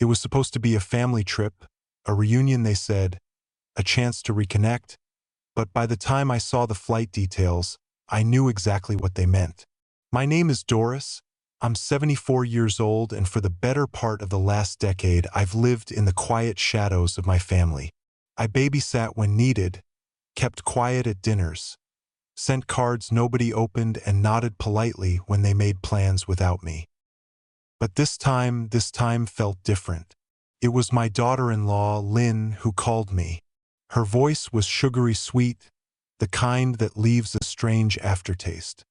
It was supposed to be a family trip, a reunion, they said, a chance to reconnect. But by the time I saw the flight details, I knew exactly what they meant. My name is Doris. I'm 74 years old, and for the better part of the last decade, I've lived in the quiet shadows of my family. I babysat when needed, kept quiet at dinners, sent cards nobody opened, and nodded politely when they made plans without me. But this time felt different. It was my daughter-in-law, Lynn, who called me. Her voice was sugary sweet, the kind that leaves a strange aftertaste.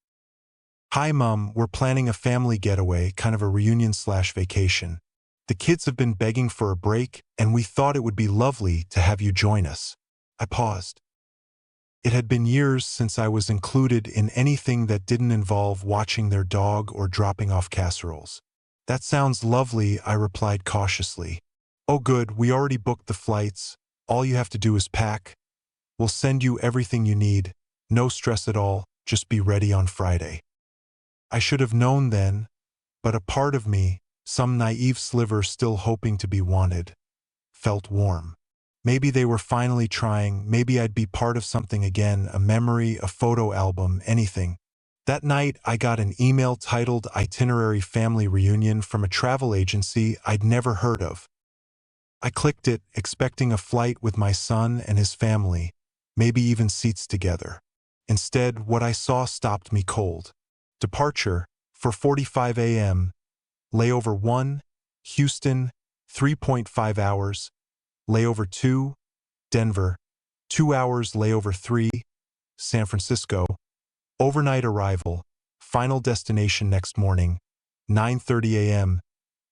"Hi, Mum, we're planning a family getaway, kind of a reunion/vacation. The kids have been begging for a break, and we thought it would be lovely to have you join us." I paused. It had been years since I was included in anything that didn't involve watching their dog or dropping off casseroles. "That sounds lovely," I replied cautiously. "Oh good, we already booked the flights. All you have to do is pack. We'll send you everything you need. No stress at all, just be ready on Friday." I should have known then, but a part of me, some naive sliver still hoping to be wanted, felt warm. Maybe they were finally trying, maybe I'd be part of something again, a memory, a photo album, anything. That night, I got an email titled Itinerary Family Reunion from a travel agency I'd never heard of. I clicked it, expecting a flight with my son and his family, maybe even seats together. Instead, what I saw stopped me cold. Departure, 4:45 a.m. Layover 1, Houston, 3.5 hours. Layover 2, Denver, 2 hours. Layover 3, San Francisco. Overnight arrival, final destination next morning, 9:30 a.m.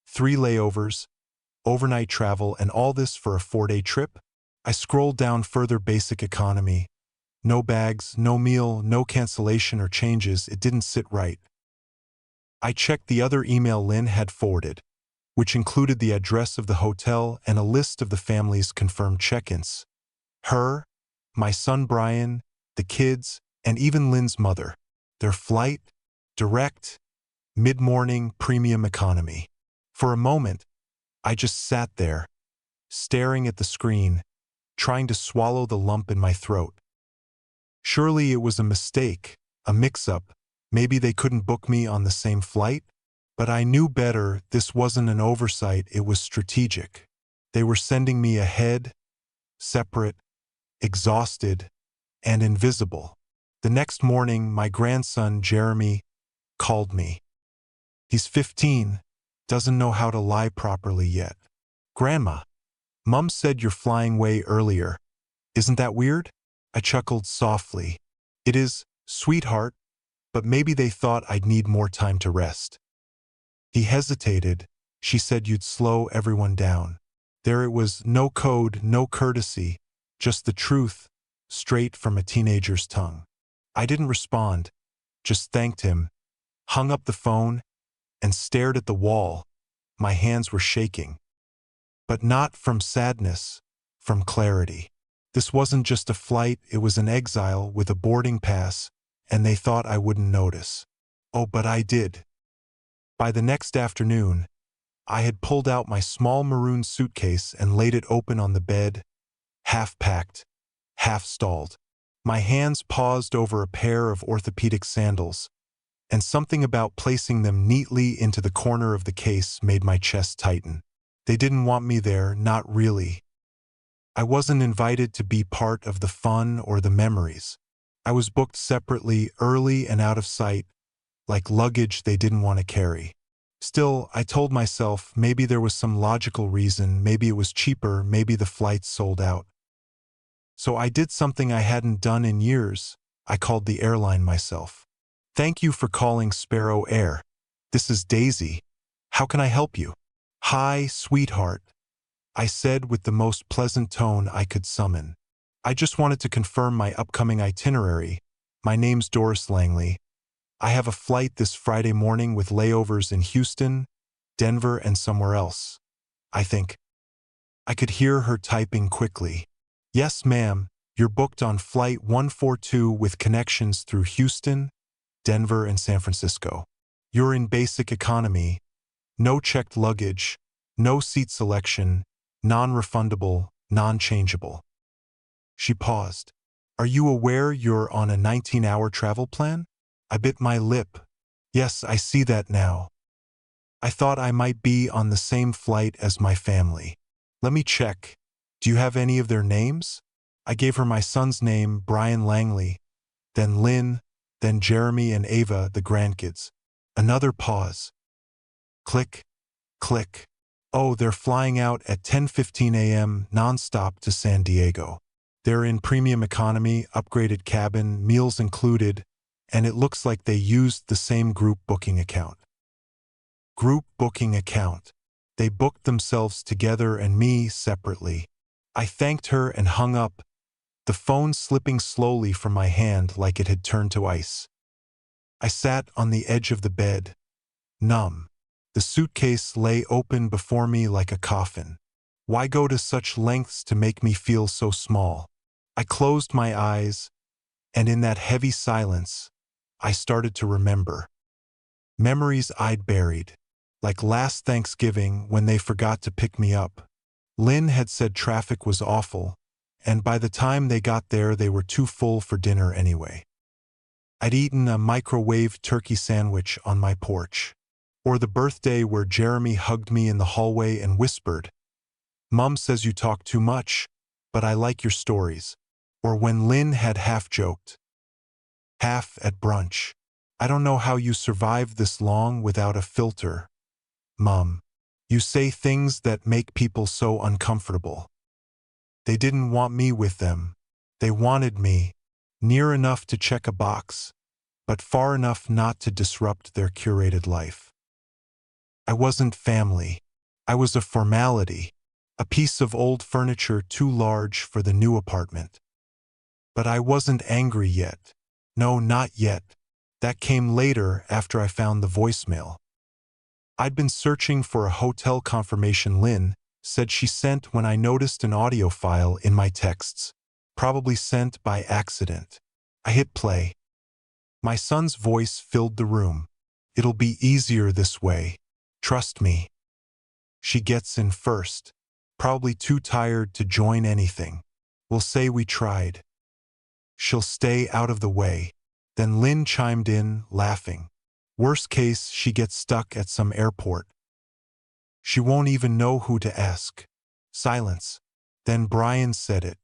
3 layovers, overnight travel, and all this for a 4-day trip? I scrolled down further. Basic economy. No bags, no meal, no cancellation or changes. It didn't sit right. I checked the other email Lynn had forwarded, which included the address of the hotel and a list of the family's confirmed check-ins. Her, my son Brian, the kids, and even Lynn's mother. Their flight? Direct, mid-morning, premium economy. For a moment, I just sat there, staring at the screen, trying to swallow the lump in my throat. Surely it was a mistake, a mix-up. Maybe they couldn't book me on the same flight? But I knew better. This wasn't an oversight, it was strategic. They were sending me ahead, separate, exhausted, and invisible. The next morning, my grandson, Jeremy, called me. He's 15, doesn't know how to lie properly yet. "Grandma, Mum said you're flying way earlier. Isn't that weird?" I chuckled softly. "It is, sweetheart, but maybe they thought I'd need more time to rest." He hesitated. "She said you'd slow everyone down." There it was, no code, no courtesy, just the truth, straight from a teenager's tongue. I didn't respond, just thanked him, hung up the phone, and stared at the wall. My hands were shaking. But not from sadness, from clarity. This wasn't just a flight, it was an exile with a boarding pass, and they thought I wouldn't notice. Oh, but I did. By the next afternoon, I had pulled out my small maroon suitcase and laid it open on the bed, half-packed, half-stalled. My hands paused over a pair of orthopedic sandals, and something about placing them neatly into the corner of the case made my chest tighten. They didn't want me there, not really. I wasn't invited to be part of the fun or the memories. I was booked separately, early and out of sight, like luggage they didn't want to carry. Still, I told myself maybe there was some logical reason, maybe it was cheaper, maybe the flights sold out. So I did something I hadn't done in years. I called the airline myself. "Thank you for calling Sparrow Air. This is Daisy. How can I help you?" "Hi, sweetheart," I said with the most pleasant tone I could summon. "I just wanted to confirm my upcoming itinerary. My name's Doris Langley. I have a flight this Friday morning with layovers in Houston, Denver, and somewhere else, I think." I could hear her typing quickly. "Yes, ma'am, you're booked on Flight 142 with connections through Houston, Denver, and San Francisco. You're in basic economy, no checked luggage, No seat selection, non-refundable, non-changeable. She paused. Are you aware you're on a 19-hour travel plan? I bit my lip. Yes, I see that now. I thought I might be on the same flight as my family. Let me check. Do you have any of their names? I gave her my son's name, Brian Langley, then Lynn, then Jeremy and Ava, the grandkids. Another pause. Click, click. Oh, they're flying out at 10:15 a.m. nonstop to San Diego. They're in premium economy, upgraded cabin, meals included, and it looks like they used the same group booking account. Group booking account. They booked themselves together and me separately. I thanked her and hung up, the phone slipping slowly from my hand like it had turned to ice. I sat on the edge of the bed, numb. The suitcase lay open before me like a coffin. Why go to such lengths to make me feel so small? I closed my eyes, and in that heavy silence, I started to remember. Memories I'd buried, like last Thanksgiving when they forgot to pick me up. Lynn had said traffic was awful, and by the time they got there they were too full for dinner anyway. I'd eaten a microwave turkey sandwich on my porch. Or the birthday where Jeremy hugged me in the hallway and whispered, "Mom says you talk too much, but I like your stories." Or when Lynn had half-joked, "Half at brunch. I don't know how you survived this long without a filter. Mom, you say things that make people so uncomfortable." They didn't want me with them. They wanted me, near enough to check a box, but far enough not to disrupt their curated life. I wasn't family. I was a formality, a piece of old furniture too large for the new apartment. But I wasn't angry yet. No, not yet. That came later after I found the voicemail. I'd been searching for a hotel confirmation Lynn said she sent when I noticed an audio file in my texts, probably sent by accident. I hit play. My son's voice filled the room. "It'll be easier this way. Trust me." She gets in first. Probably too tired to join anything. We'll say we tried. She'll stay out of the way. Then Lynn chimed in, laughing. Worst case, she gets stuck at some airport. She won't even know who to ask. Silence. Then Brian said it.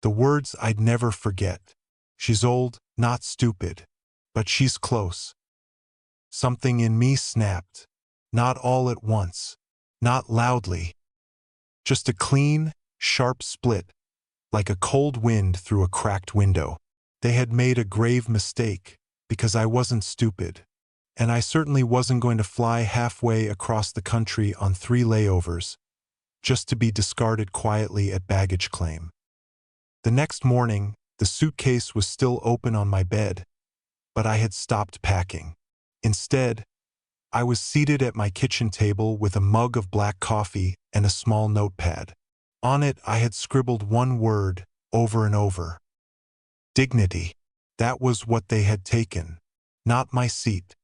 The words I'd never forget. She's old, not stupid, but she's close. Something in me snapped. Not all at once. Not loudly. Just a clean, sharp split, like a cold wind through a cracked window. They had made a grave mistake, because I wasn't stupid. And I certainly wasn't going to fly halfway across the country on 3 layovers, just to be discarded quietly at baggage claim. The next morning, the suitcase was still open on my bed, but I had stopped packing. Instead, I was seated at my kitchen table with a mug of black coffee and a small notepad. On it, I had scribbled one word over and over. Dignity. That was what they had taken. Not my seat.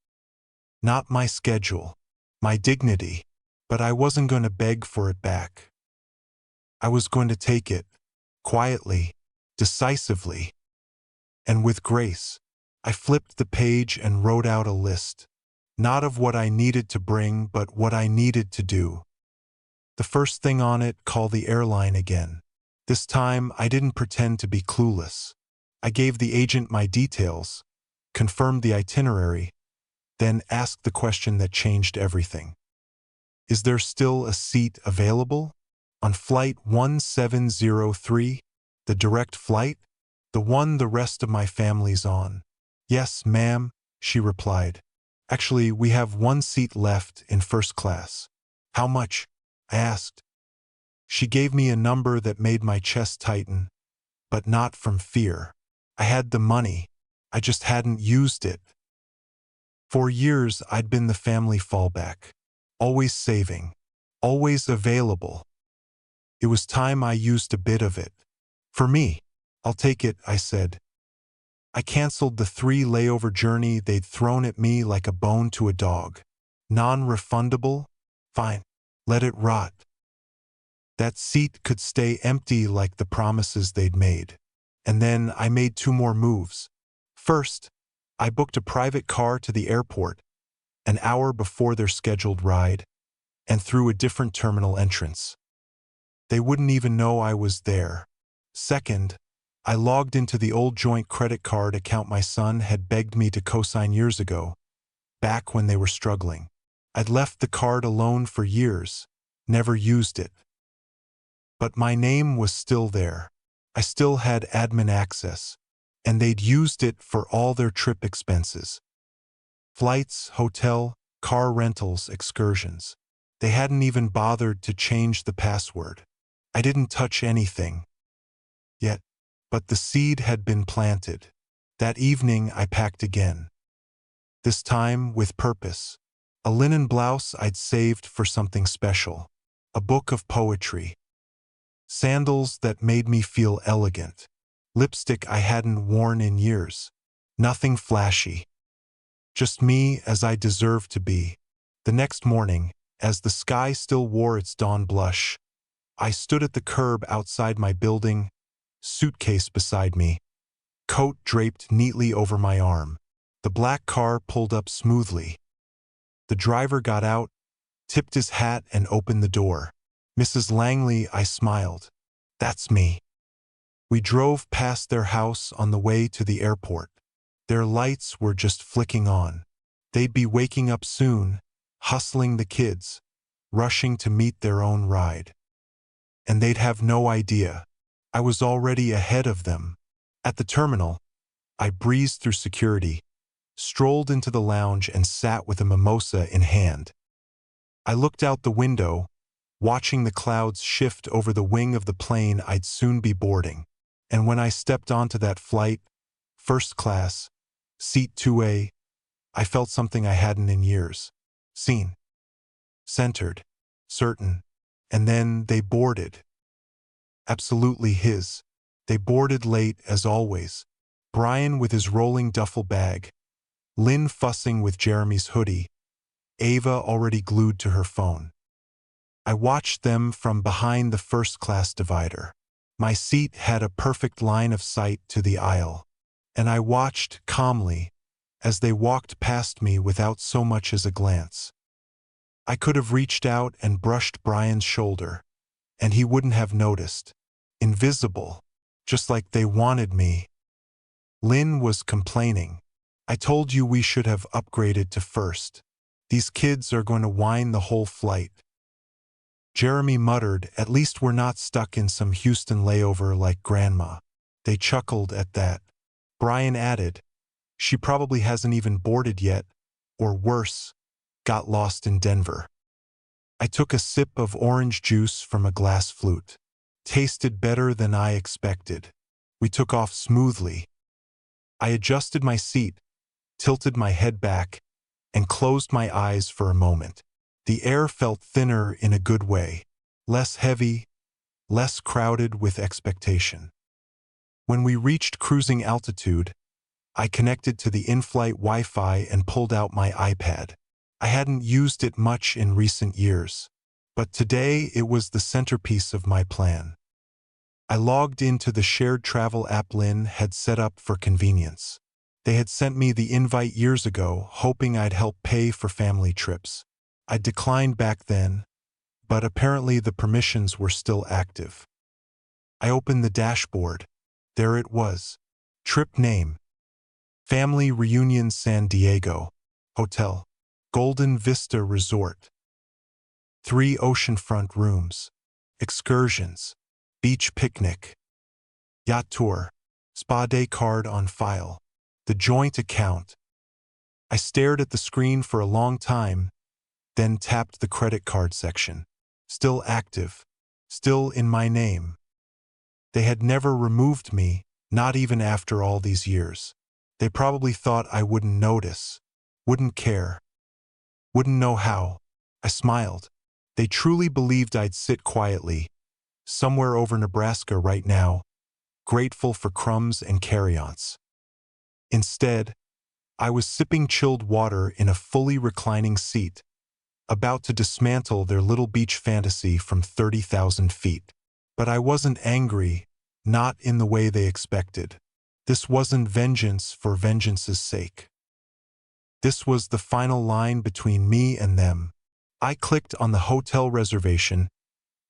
Not my schedule. My dignity. But I wasn't going to beg for it back. I was going to take it. Quietly. Decisively. And with grace. I flipped the page and wrote out a list. Not of what I needed to bring, but what I needed to do. The first thing on it, call the airline again. This time, I didn't pretend to be clueless. I gave the agent my details, confirmed the itinerary, then asked the question that changed everything. Is there still a seat available? On flight 1703, the direct flight? The one the rest of my family's on. Yes, ma'am, she replied. Actually, we have one seat left in first class. How much? I asked. She gave me a number that made my chest tighten, but not from fear. I had the money. I just hadn't used it. For years, I'd been the family fallback. Always saving. Always available. It was time I used a bit of it. For me. I'll take it, I said. I canceled the 3 layover journey they'd thrown at me like a bone to a dog. Non-refundable? Fine. Let it rot. That seat could stay empty like the promises they'd made. And then I made two more moves. First, I booked a private car to the airport an hour before their scheduled ride and through a different terminal entrance. They wouldn't even know I was there. Second, I logged into the old joint credit card account my son had begged me to co-sign years ago, back when they were struggling. I'd left the card alone for years, never used it. But my name was still there. I still had admin access, and they'd used it for all their trip expenses. Flights, hotel, car rentals, excursions. They hadn't even bothered to change the password. I didn't touch anything yet, but the seed had been planted. That evening I packed again. This time with purpose. A linen blouse I'd saved for something special. A book of poetry. Sandals that made me feel elegant. Lipstick I hadn't worn in years. Nothing flashy. Just me as I deserved to be. The next morning, as the sky still wore its dawn blush, I stood at the curb outside my building, suitcase beside me, coat draped neatly over my arm. The black car pulled up smoothly. The driver got out, tipped his hat and opened the door. Mrs. Langley, I smiled. That's me. We drove past their house on the way to the airport. Their lights were just flicking on. They'd be waking up soon, hustling the kids, rushing to meet their own ride. And they'd have no idea. I was already ahead of them. At the terminal, I breezed through security, strolled into the lounge and sat with a mimosa in hand. I looked out the window, watching the clouds shift over the wing of the plane I'd soon be boarding. And when I stepped onto that flight, first class, seat 2A, I felt something I hadn't in years. Seen. Centered. Certain. And then they boarded. Absolutely his. They boarded late as always. Brian with his rolling duffel bag, Lynn fussing with Jeremy's hoodie, Ava already glued to her phone. I watched them from behind the first-class divider. My seat had a perfect line of sight to the aisle, and I watched calmly as they walked past me without so much as a glance. I could have reached out and brushed Brian's shoulder, and he wouldn't have noticed. Invisible, just like they wanted me. Lynn was complaining. I told you we should have upgraded to first. These kids are going to whine the whole flight. Jeremy muttered, at least we're not stuck in some Houston layover like Grandma. They chuckled at that. Brian added, she probably hasn't even boarded yet, or worse, got lost in Denver. I took a sip of orange juice from a glass flute. Tasted better than I expected. We took off smoothly. I adjusted my seat, tilted my head back, and closed my eyes for a moment. The air felt thinner in a good way, less heavy, less crowded with expectation. When we reached cruising altitude, I connected to the in-flight Wi-Fi and pulled out my iPad. I hadn't used it much in recent years, but today it was the centerpiece of my plan. I logged into the shared travel app Lynn had set up for convenience. They had sent me the invite years ago, hoping I'd help pay for family trips. I declined back then, but apparently the permissions were still active. I opened the dashboard. There it was. Trip name: Family Reunion San Diego. Hotel: Golden Vista Resort. 3 oceanfront rooms. Excursions. Beach picnic. Yacht tour. Spa day card on file. The joint account. I stared at the screen for a long time, then tapped the credit card section. Still active. Still in my name. They had never removed me, not even after all these years. They probably thought I wouldn't notice, wouldn't care, wouldn't know how. I smiled. They truly believed I'd sit quietly, somewhere over Nebraska right now, grateful for crumbs and carry-ons. Instead, I was sipping chilled water in a fully reclining seat, about to dismantle their little beach fantasy from 30,000 feet. But I wasn't angry, not in the way they expected. This wasn't vengeance for vengeance's sake. This was the final line between me and them. I clicked on the hotel reservation,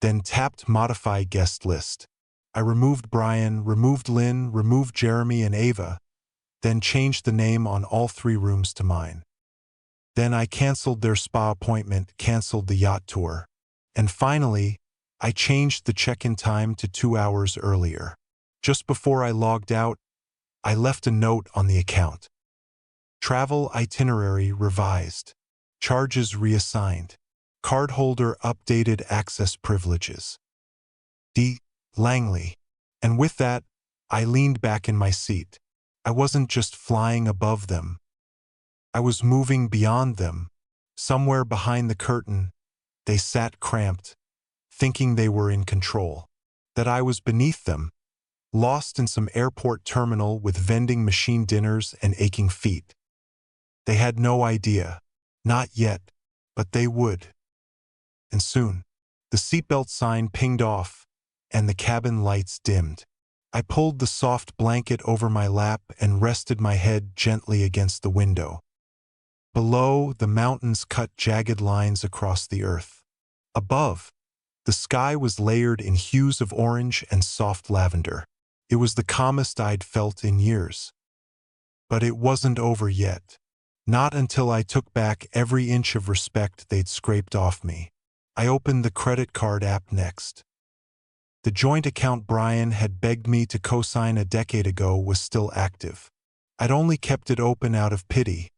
then tapped Modify Guest List. I removed Brian, removed Lynn, removed Jeremy and Ava, then changed the name on all 3 rooms to mine. Then I canceled their spa appointment, canceled the yacht tour. And finally, I changed the check-in time to 2 hours earlier. Just before I logged out, I left a note on the account. Travel itinerary revised. Charges reassigned. Cardholder updated access privileges. D. Langley. And with that, I leaned back in my seat. I wasn't just flying above them. I was moving beyond them. Somewhere behind the curtain, they sat cramped, thinking they were in control. That I was beneath them, lost in some airport terminal with vending machine dinners and aching feet. They had no idea. Not yet, but they would. And soon, the seatbelt sign pinged off, and the cabin lights dimmed. I pulled the soft blanket over my lap and rested my head gently against the window. Below, the mountains cut jagged lines across the earth. Above, the sky was layered in hues of orange and soft lavender. It was the calmest I'd felt in years. But it wasn't over yet. Not until I took back every inch of respect they'd scraped off me. I opened the credit card app next. The joint account Brian had begged me to co-sign a decade ago was still active. I'd only kept it open out of pity,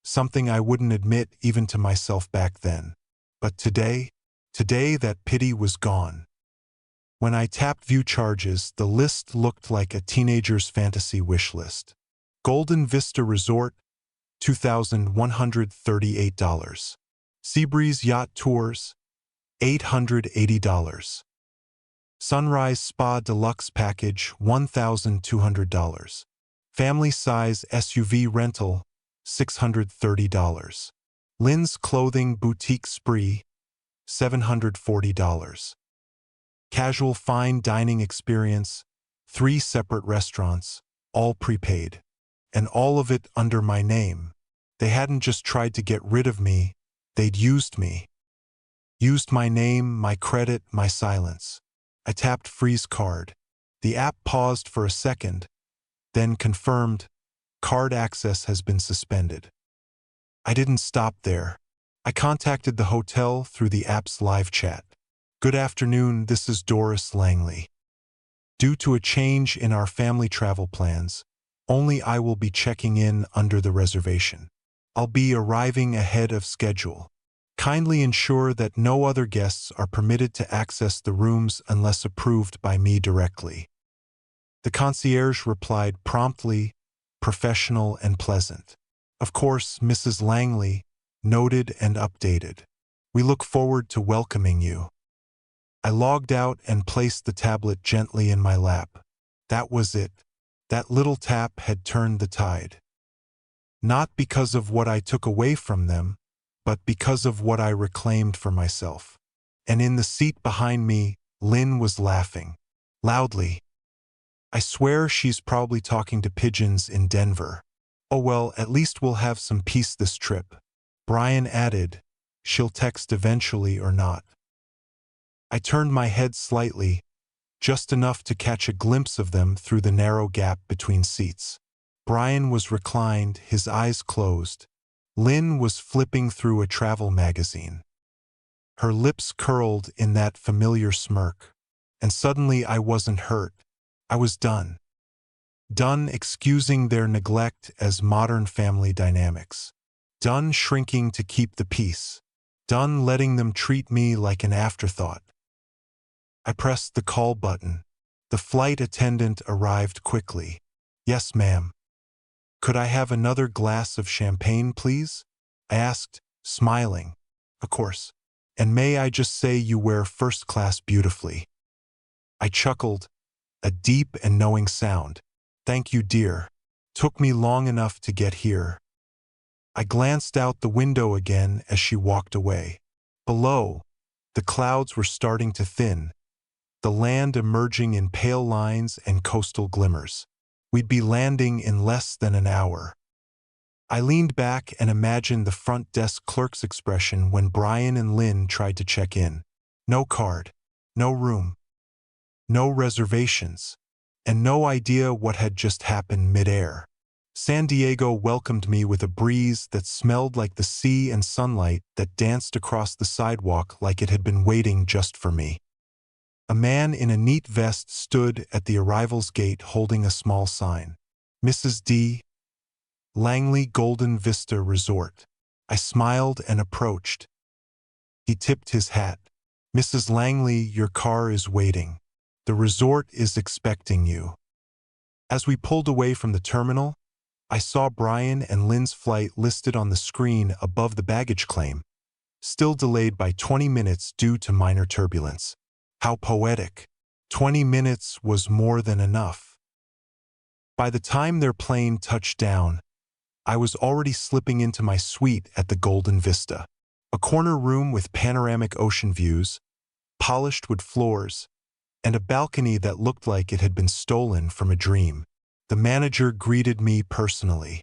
something I wouldn't admit even to myself back then. But today that pity was gone. When I tapped View Charges, the list looked like a teenager's fantasy wish list. Golden Vista Resort, $2,138. Seabreeze Yacht Tours, $880. Sunrise Spa Deluxe Package, $1,200. Family Size SUV Rental, $630. Lynn's Clothing Boutique Spree, $740. Casual Fine Dining Experience, 3 separate restaurants, all prepaid. And all of it under my name. They hadn't just tried to get rid of me, they'd used me. Used my name, my credit, my silence. I tapped Freeze Card. The app paused for a second, then confirmed, card access has been suspended. I didn't stop there. I contacted the hotel through the app's live chat. Good afternoon, this is Doris Langley. Due to a change in our family travel plans, only I will be checking in under the reservation. I'll be arriving ahead of schedule. Kindly ensure that no other guests are permitted to access the rooms unless approved by me directly. The concierge replied promptly, professional and pleasant. Of course, Mrs. Langley, noted and updated. We look forward to welcoming you. I logged out and placed the tablet gently in my lap. That was it. That little tap had turned the tide. Not because of what I took away from them, but because of what I reclaimed for myself. And in the seat behind me, Lynn was laughing. Loudly. I swear she's probably talking to pigeons in Denver. Oh well, at least we'll have some peace this trip. Brian added, she'll text eventually or not. I turned my head slightly, just enough to catch a glimpse of them through the narrow gap between seats. Brian was reclined, his eyes closed. Lynn was flipping through a travel magazine. Her lips curled in that familiar smirk. And suddenly I wasn't hurt. I was done. Done excusing their neglect as modern family dynamics. Done shrinking to keep the peace. Done letting them treat me like an afterthought. I pressed the call button. The flight attendant arrived quickly. Yes, ma'am. Could I have another glass of champagne, please? I asked, smiling. Of course. And may I just say you wear first class beautifully. I chuckled, a deep and knowing sound. Thank you, dear. Took me long enough to get here. I glanced out the window again as she walked away. Below, the clouds were starting to thin, the land emerging in pale lines and coastal glimmers. We'd be landing in less than an hour. I leaned back and imagined the front desk clerk's expression when Brian and Lynn tried to check in. No card, no room, no reservations, and no idea what had just happened midair. San Diego welcomed me with a breeze that smelled like the sea and sunlight that danced across the sidewalk like it had been waiting just for me. A man in a neat vest stood at the arrivals gate holding a small sign. Mrs. D. Langley Golden Vista Resort. I smiled and approached. He tipped his hat. Mrs. Langley, your car is waiting. The resort is expecting you. As we pulled away from the terminal, I saw Brian and Lynn's flight listed on the screen above the baggage claim, still delayed by 20 minutes due to minor turbulence. How poetic. 20 minutes was more than enough. By the time their plane touched down, I was already slipping into my suite at the Golden Vista, a corner room with panoramic ocean views, polished wood floors, and a balcony that looked like it had been stolen from a dream. The manager greeted me personally.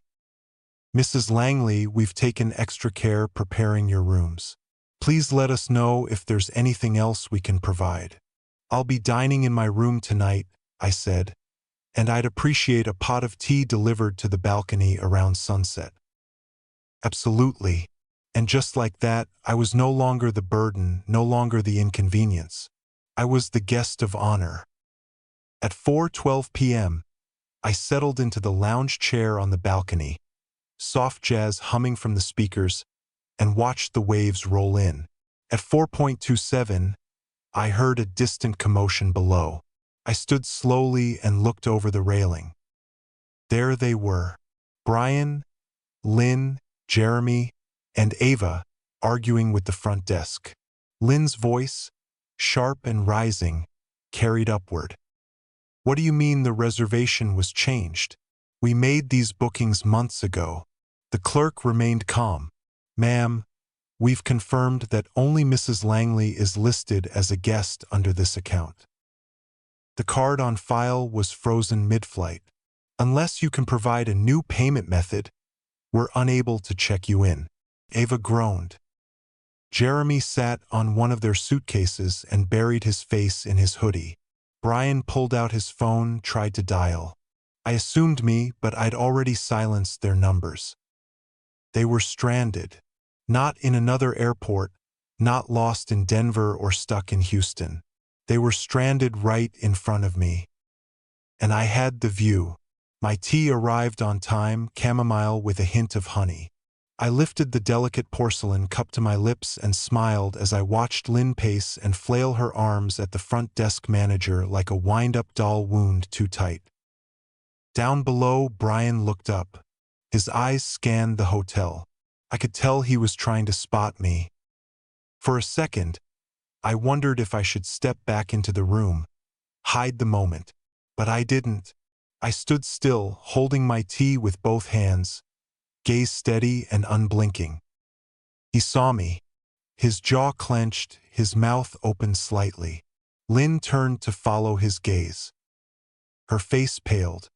Mrs. Langley, we've taken extra care preparing your rooms. Please let us know if there's anything else we can provide. I'll be dining in my room tonight, I said, and I'd appreciate a pot of tea delivered to the balcony around sunset. Absolutely. And just like that, I was no longer the burden, no longer the inconvenience. I was the guest of honor. At 4:12 p.m., I settled into the lounge chair on the balcony, soft jazz humming from the speakers, and watched the waves roll in. At 4:27, I heard a distant commotion below. I stood slowly and looked over the railing. There they were, Brian, Lynn, Jeremy, and Ava, arguing with the front desk. Lynn's voice, sharp and rising, carried upward. What do you mean the reservation was changed? We made these bookings months ago. The clerk remained calm. Ma'am, we've confirmed that only Mrs. Langley is listed as a guest under this account. The card on file was frozen mid-flight. Unless you can provide a new payment method, we're unable to check you in. Ava groaned. Jeremy sat on one of their suitcases and buried his face in his hoodie. Brian pulled out his phone, tried to dial. I assumed me, but I'd already silenced their numbers. They were stranded. Not in another airport, not lost in Denver or stuck in Houston. They were stranded right in front of me. And I had the view. My tea arrived on time, chamomile with a hint of honey. I lifted the delicate porcelain cup to my lips and smiled as I watched Lynn pace and flail her arms at the front desk manager like a wind-up doll wound too tight. Down below, Brian looked up. His eyes scanned the hotel. I could tell he was trying to spot me. For a second, I wondered if I should step back into the room, hide the moment. But I didn't. I stood still, holding my tea with both hands, gaze steady and unblinking. He saw me. His jaw clenched, his mouth opened slightly. Lynn turned to follow his gaze. Her face paled,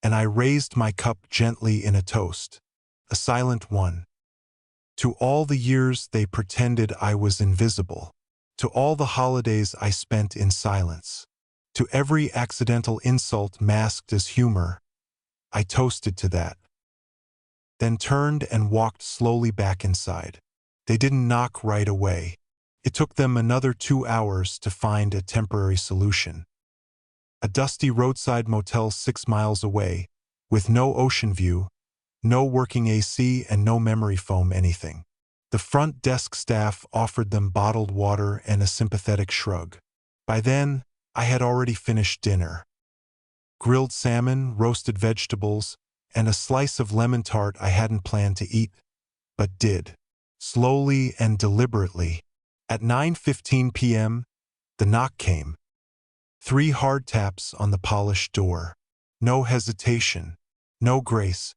and I raised my cup gently in a toast, a silent one. To all the years they pretended I was invisible. To all the holidays I spent in silence. To every accidental insult masked as humor, I toasted to that. Then turned and walked slowly back inside. They didn't knock right away. It took them another 2 hours to find a temporary solution. A dusty roadside motel 6 miles away, with no ocean view, no working AC, and no memory foam anything. The front desk staff offered them bottled water and a sympathetic shrug. By then, I had already finished dinner. Grilled salmon, roasted vegetables, and a slice of lemon tart I hadn't planned to eat, but did. Slowly and deliberately. At 9:15 p.m., the knock came. 3 hard taps on the polished door. No hesitation, no grace.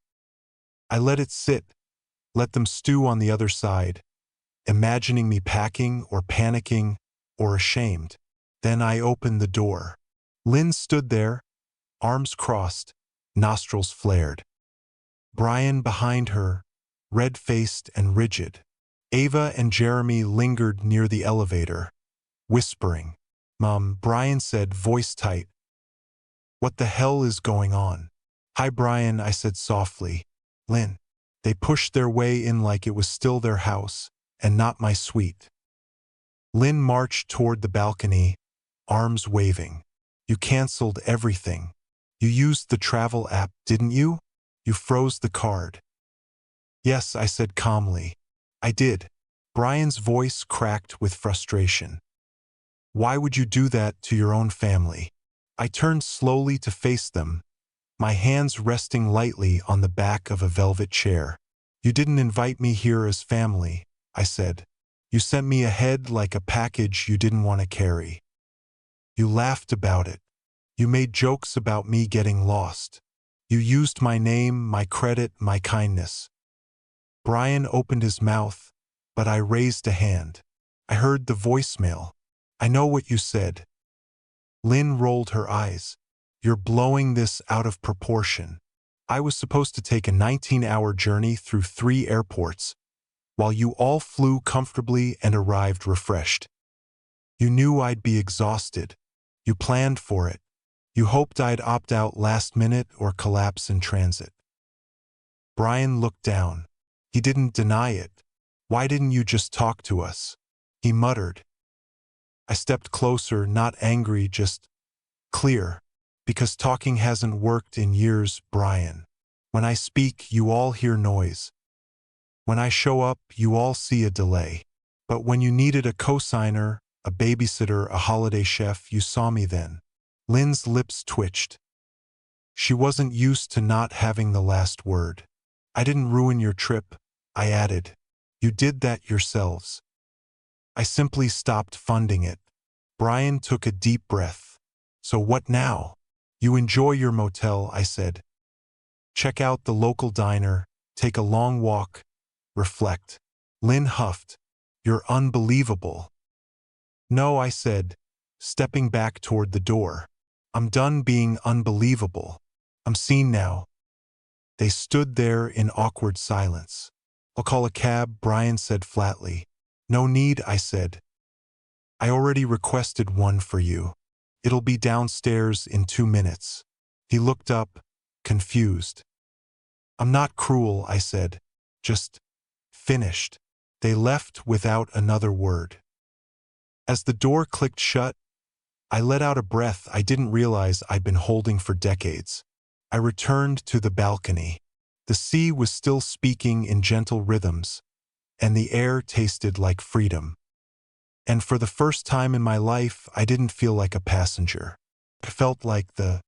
I let it sit, let them stew on the other side, imagining me packing or panicking or ashamed. Then I opened the door. Lynn stood there, arms crossed, nostrils flared. Brian behind her, red-faced and rigid. Ava and Jeremy lingered near the elevator, whispering. "Mom," Brian said, voice tight. "What the hell is going on?" "Hi, Brian," I said softly. "Lynn." They pushed their way in like it was still their house, and not my suite. Lynn marched toward the balcony, arms waving. "You canceled everything. You used the travel app, didn't you? You froze the card." "Yes," I said calmly. "I did." Brian's voice cracked with frustration. "Why would you do that to your own family?" I turned slowly to face them, my hands resting lightly on the back of a velvet chair. "You didn't invite me here as family," I said. "You sent me ahead like a package you didn't want to carry. You laughed about it. You made jokes about me getting lost. You used my name, my credit, my kindness." Brian opened his mouth, but I raised a hand. "I heard the voicemail. I know what you said." Lynn rolled her eyes. "You're blowing this out of proportion. I was supposed to take a 19-hour journey through 3 airports, while you all flew comfortably and arrived refreshed. You knew I'd be exhausted. You planned for it. You hoped I'd opt out last minute or collapse in transit." Brian looked down. He didn't deny it. "Why didn't you just talk to us?" he muttered. I stepped closer, not angry, just clear. "Because talking hasn't worked in years, Brian. When I speak, you all hear noise. When I show up, you all see a delay. But when you needed a cosigner, a babysitter, a holiday chef, you saw me then." Lynn's lips twitched. She wasn't used to not having the last word. "I didn't ruin your trip," I added. "You did that yourselves. I simply stopped funding it." Brian took a deep breath. "So what now?" "You enjoy your motel," I said. "Check out the local diner, take a long walk, reflect." Lynn huffed. "You're unbelievable." "No," I said, stepping back toward the door. "I'm done being unbelievable. I'm seen now." They stood there in awkward silence. "I'll call a cab," Brian said flatly. "No need," I said. "I already requested one for you. It'll be downstairs in 2 minutes." He looked up, confused. "I'm not cruel," I said. "Just finished." They left without another word. As the door clicked shut, I let out a breath I didn't realize I'd been holding for decades. I returned to the balcony. The sea was still speaking in gentle rhythms, and the air tasted like freedom. And for the first time in my life, I didn't feel like a passenger. I felt like the